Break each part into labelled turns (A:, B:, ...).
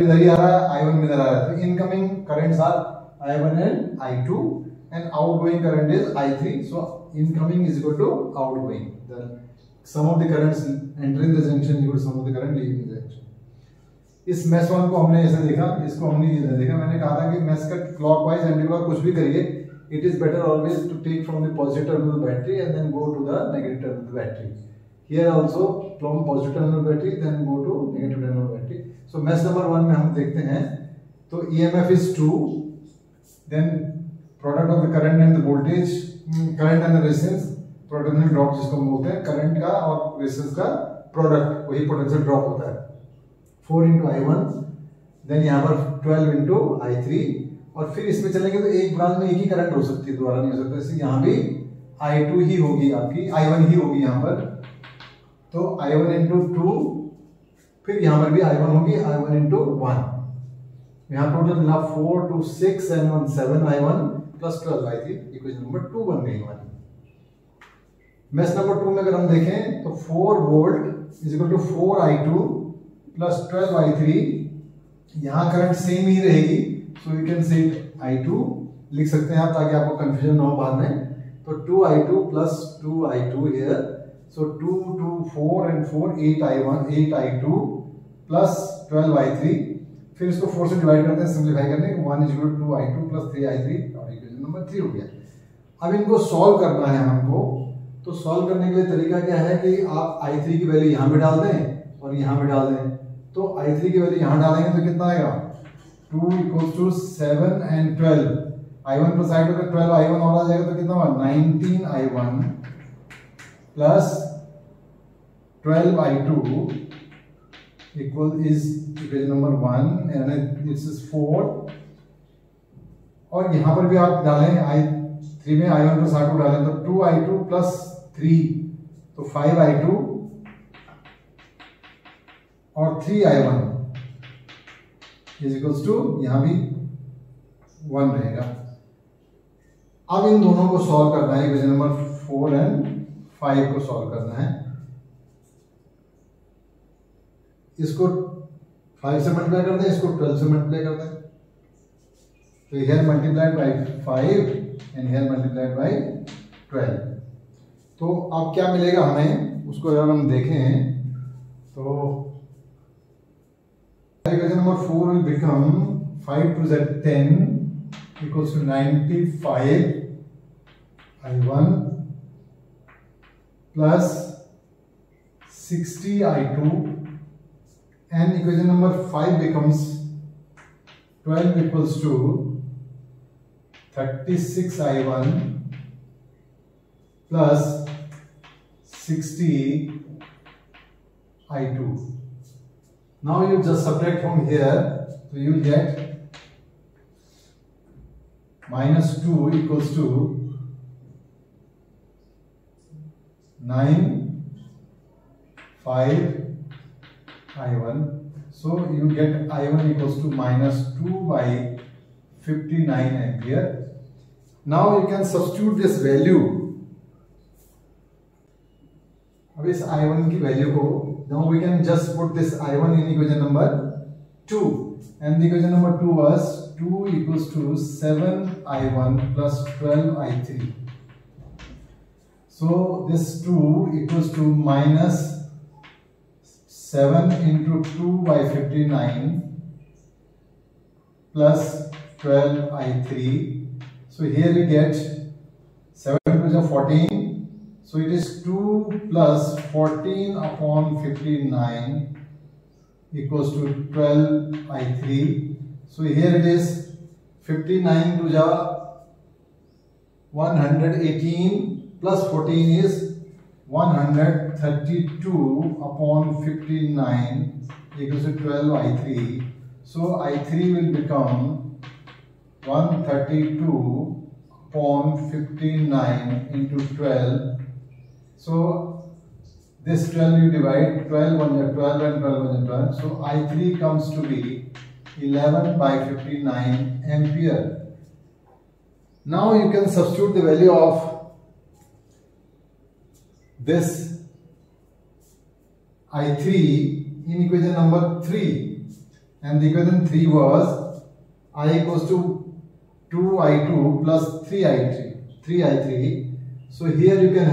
A: इधर ही आ रहा है, I1 इधर आ रहा है, तो incoming currents are I1 and I2 and outgoing current is I3. So incoming is equal to outgoing. The sum of the currents entering the junction equal to sum of the current leaving the junction. इस mesh one को हमने ऐसे देखा, इसको हमने ये देखा। मैंने कहा था कि मेश का क्लॉकवाइज एंटी क्लॉक कुछ भी करिए, it is better always to take from the positive terminal battery and then go to the negative terminal battery. Here also from positive terminal battery then go to negative terminal battery. So mesh number 1 में हम देखते हैं, तो EMF is 2, then product of the current and the voltage, current and the resistance, potential drop जिसको हम बोलते हैं, current का और रेजिस्टेंस का प्रोडक्ट, वही पोटेंशियल ड्रॉप होता है। 4 into I1, देन यहाँ पर 12 into I3, और फिर इसमें चलेंगे तो एक ब्रांच में एक ही करंट हो सकती है, दोबारा नहीं हो सकता, इसलिए यहाँ भी I2 ही होगी, आपकी I1 ही होगी यहाँ पर। तो I1 into 2, फिर यहाँ पर भी I1 होगी, I1 into 1। यहाँ टोटल मिला 4 to 6 and 1 7 I1 plus 12 I3, equation number 2 बन गई हमारी। मेश नंबर 2 में अगर हम देखें तो 4 volt is equal to 4 I2 plus 12 I3, यहाँ करंट सेम ही रहेगी, so you can say I2 लिख सकते हैं आप ताकि आपको कंफ्यूजन ना हो बाद में। तो 2 I2 plus 2 I2 here, so 2 2 4 and 4 8 I1 8 I2 plus 12 I3, फिर इसको 4 से डिवाइड करते हैं सिंपलीफाई करने, 1 is equal to 2 I2 plus 3 I3 और इक्वेशन नंबर 3 हो गया। अब इनको सॉल्व करना है हमको, तो सॉल्व करने के लिए तरीका क्या है कि आप I3 की वैल्यू यहाँ पे डाल दें और यहाँ पे डाल दें। तो I3 की वैल्यू यहाँ डालेंगे तो कितना आएगा, 2 equals to 7 and 12, I1 पर साइड पर 12 I1 और आ जाएगा तो कितना होगा 19 I1 plus 12 I2 equal is equation number 1 and this is 4, और यहां पर भी आप डालें I3 में I1 प्लस R2 डालें तो 2 I2 प्लस 3, तो 5 I2 और 3 I1 इज इक्वल्स टू, यहां भी 1 रहेगा। अब इन दोनों को सॉल्व करना है, इक्वेशन नंबर 4 एंड 5 को सॉल्व करना है। इसको 5 से मल्टीप्लाई कर दें, इसको 12 से मल्टीप्लाई कर दें, तो here multiplied by 5 and here multiplied by 12। तो अब क्या मिलेगा हमें, उसको अगर हम देखें तो equation number 4 will become 5 to the 10 equals to 95 I1 plus 60 I2, and equation number 5 becomes 12 equals to 36 I1 plus 60 I2. Now you just subtract from here, so you will get minus 2 equals to 9 5 I1, so you get I1 equals to minus 2 by 59 ampere. Now you can substitute this value, अब इस I1 की value को, now we can just put this I1 in equation number 2, and the equation number 2 was 2 equals to 7 I1 plus 12 I3, so this 2 equals to minus 7 into 2 by 59 plus 12 I3, so here we get 7 to the 14, so it is 2 plus 14 upon 59 equals to 12 I3, so here it is 59 to the 118 plus 14 is 132 upon 59 equals to 12 I3, so I3 will become 132 upon 59 into 12, so this 12 you divide, 12 1 is 12 and 12 1 is 12, so I3 comes to be 11 by 59 ampere. Now you can substitute the value of this I3 in equation number 3. and the equation 3 was I equals to 2i2 plus 3i3. So here you can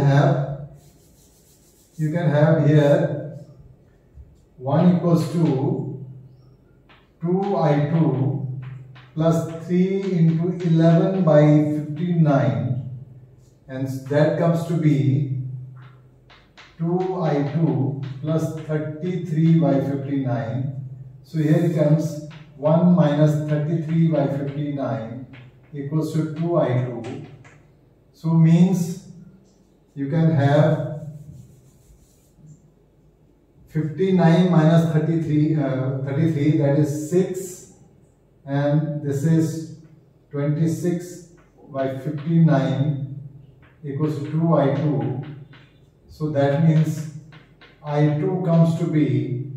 A: have here 1 equals to 2i2 plus 3 into 11 by 59, and that comes to be 2i2 plus 33 by 59. So here it comes 1 minus 33 by 59 equals to 2i2. So means you can have 59 minus 33, that is 6, and this is 26 by 59 equals to 2i2. So that means I2 comes to be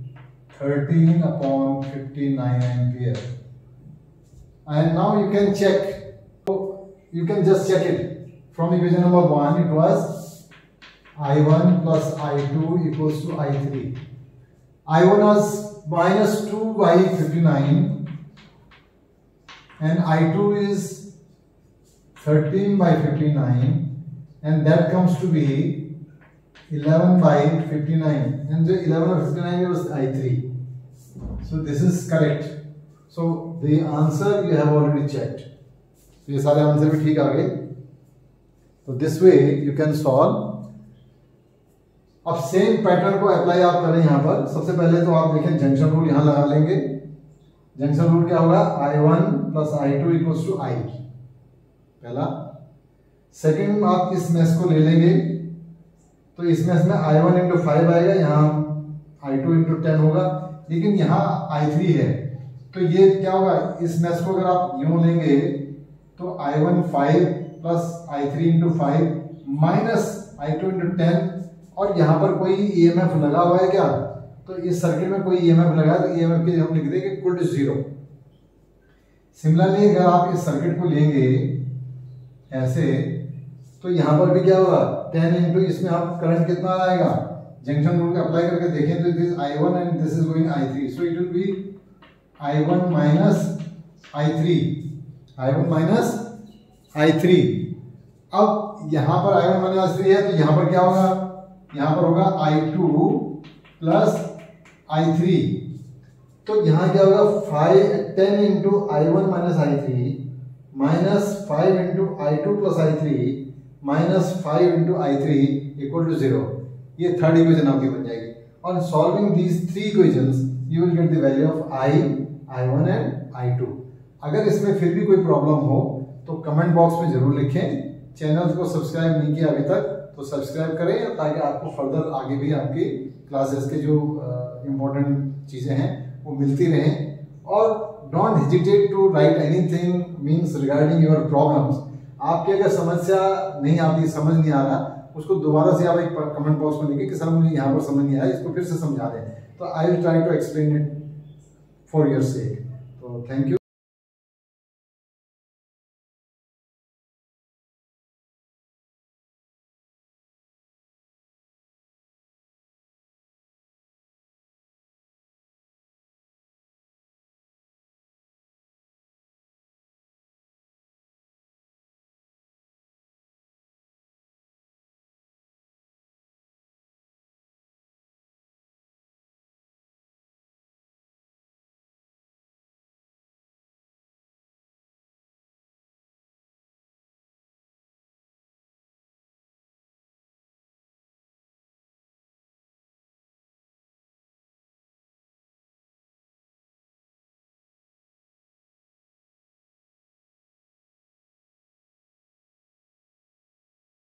A: 13 upon 59 ampere. And now you can check, you can just check it. From equation number 1 it was I1 plus I2 equals to I3. I1 was minus 2 by 59 and I2 is 13 by 59, and that comes to be 11 by 59, and the 11 by 59 was I3. So this is correct. So the answer you have already checked. So ये सारे answer भी ठीक आ गए. तो this way you can solve. अब same pattern को apply आप करें यहाँ पर. सबसे पहले तो आप देखें जंक्शन रूल यहाँ लगा लेंगे. जंक्शन रूल क्या होगा? I1 plus I2 equals to I, पहला. सेकेंड, आप इस मेश को ले लेंगे तो इस मेश में I1 इंटू 5 आएगा, यहाँ I2 इंटू 10 होगा, लेकिन यहाँ I3 है. तो ये क्या होगा? इस मेश को अगर आप यूं लेंगे तो I1 5 plus I3 into 5 minus I2 into 10, और यहाँ पर कोई EMF लगा हुआ है क्या? तो इस सर्किट में कोई EMF लगा है तो EMF की हम लिख देंगे इक्वल टू 0. सिमिलरली अगर आप इस सर्किट को लेंगे ऐसे तो यहाँ पर भी क्या होगा? 10 इंटू इसमें आप करंट कितना आएगा? जंक्शन रूल अप्लाई करके देखें तो this I1 and this is going I3, so it will be I1 minus I3, I1 minus I3. अब यहाँ पर I1 माइनस I3 है तो यहाँ पर क्या होगा? यहाँ पर होगा I2 प्लस I3. तो यहाँ क्या होगा? 10 into I1 minus I3 minus 5 into I2 plus I3 minus 5 into I3 equal to 0. ये थर्ड इक्वेशन आपकी बन जाएगी. On solving these three equations you will get the value of I, I1 and I2. अगर इसमें फिर भी कोई problem हो तो कमेंट बॉक्स में जरूर लिखें. चैनल को सब्सक्राइब नहीं किया अभी तक तो सब्सक्राइब करें ताकि आपको फर्दर आगे भी आपकी क्लासेस के जो इम्पोर्टेंट चीज़ें हैं वो मिलती रहें. और don't hesitate to write anything means regarding your problems. आपकी अगर समस्या नहीं आती, समझ नहीं आ रहा, उसको दोबारा से आप एक कमेंट बॉक्स में लिखिए कि सर मुझे यहाँ पर समझ नहीं आया, इसको फिर से समझा दें. तो I will try to explain it for your sake. तो थैंक यू.